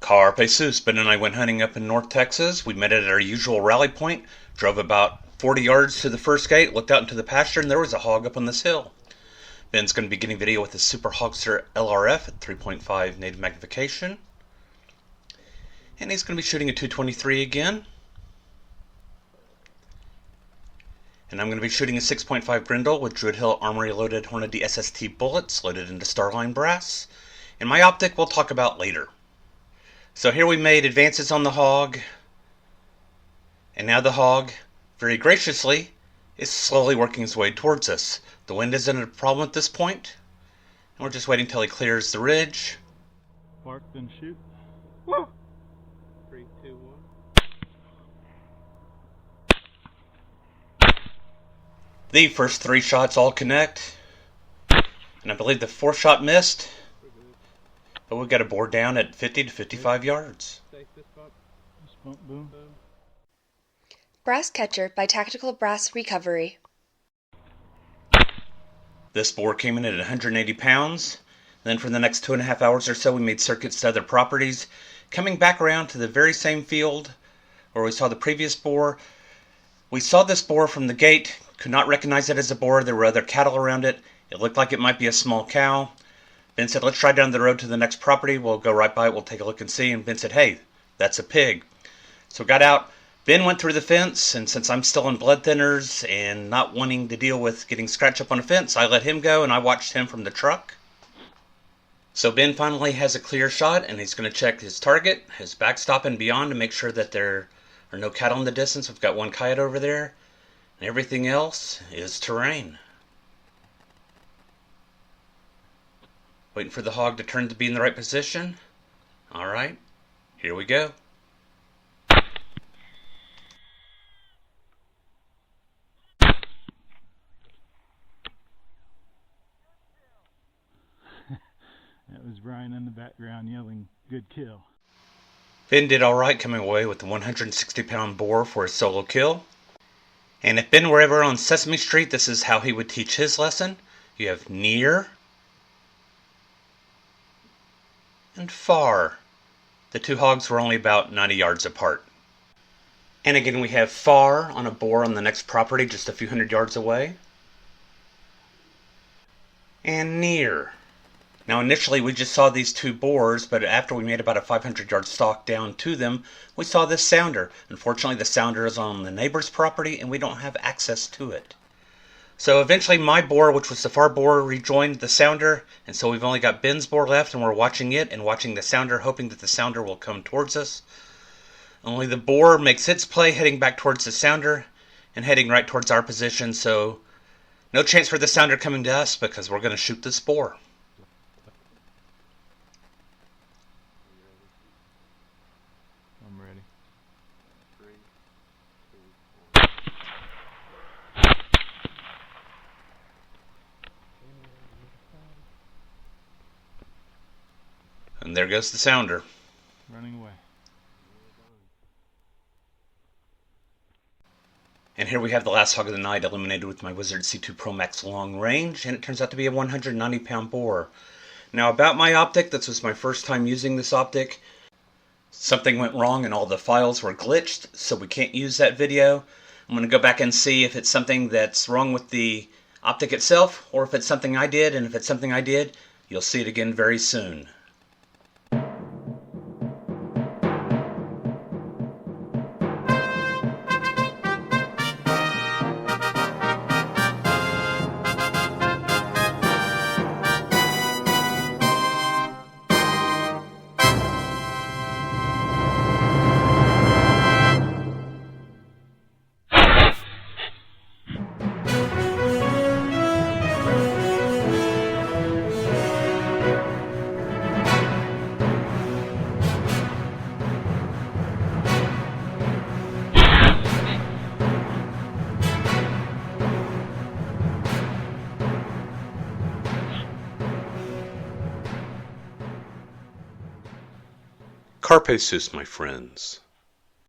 Carpe Sus. Ben and I went hunting up in North Texas. We met at our usual rally point, drove about 40 yards to the first gate, looked out into the pasture, and there was a hog up on this hill. Ben's going to be getting video with his Super Hogster LRF at 3.5 native magnification. And he's going to be shooting a 223 again. And I'm going to be shooting a 6.5 Grendel with Druid Hill Armory loaded Hornady SST bullets loaded into Starline brass. And my optic we'll talk about later. So here we made advances on the hog. And now the hog, very graciously, is slowly working his way towards us. The wind isn't a problem at this point. And we're just waiting until he clears the ridge. Park, then shoot. Woo! 3, 2, 1. The first 3 shots all connect. And I believe the 4th shot missed. But we've got a board down at 50 to 55 yards. Boom. Brass Catcher by Tactical Brass Recovery. This boar came in at 180 pounds. Then for the next 2.5 hours or so we made circuits to other properties, coming back around to the very same field where we saw the previous boar. We saw this boar from the gate, could not recognize it as a boar. There were other cattle around it. It looked like it might be a small cow. Ben said, let's try down the road to the next property. We'll go right by it. We'll take a look and see. And Ben said, hey, that's a pig. So we got out. Ben went through the fence, and since I'm still on blood thinners and not wanting to deal with getting scratched up on a fence, I let him go and I watched him from the truck. So Ben finally has a clear shot, and he's going to check his target, his backstop and beyond to make sure that there are no cattle in the distance. We've got one coyote over there, and everything else is terrain. Waiting for the hog to turn to be in the right position. Alright, here we go. That was Brian in the background yelling, good kill. Ben did alright coming away with the 160-pound boar for his solo kill. And if Ben were ever on Sesame Street, this is how he would teach his lesson. You have near and far. The 2 hogs were only about 90 yards apart. And again we have far on a boar on the next property just a few hundred yards away. And near. Now initially we just saw these 2 boars, but after we made about a 500-yard stalk down to them, we saw this sounder. Unfortunately the sounder is on the neighbor's property and we don't have access to it. So eventually my boar, which was the far boar, rejoined the sounder, and so we've only got Ben's boar left, and we're watching it and watching the sounder, hoping that the sounder will come towards us. Only the boar makes its play heading back towards the sounder and heading right towards our position, so no chance for the sounder coming to us because we're going to shoot this boar. I'm ready. 3, 2, 1. And there goes the sounder. Running away. And here we have the last hog of the night illuminated with my Wizard C2 Pro Max long range, and it turns out to be a 190-pound boar. Now about my optic, this was my first time using this optic. Something went wrong and all the files were glitched, so we can't use that video. I'm going to go back and see if it's something that's wrong with the optic itself, or if it's something I did, and if it's something I did, you'll see it again very soon. Carpe Sus, my friends.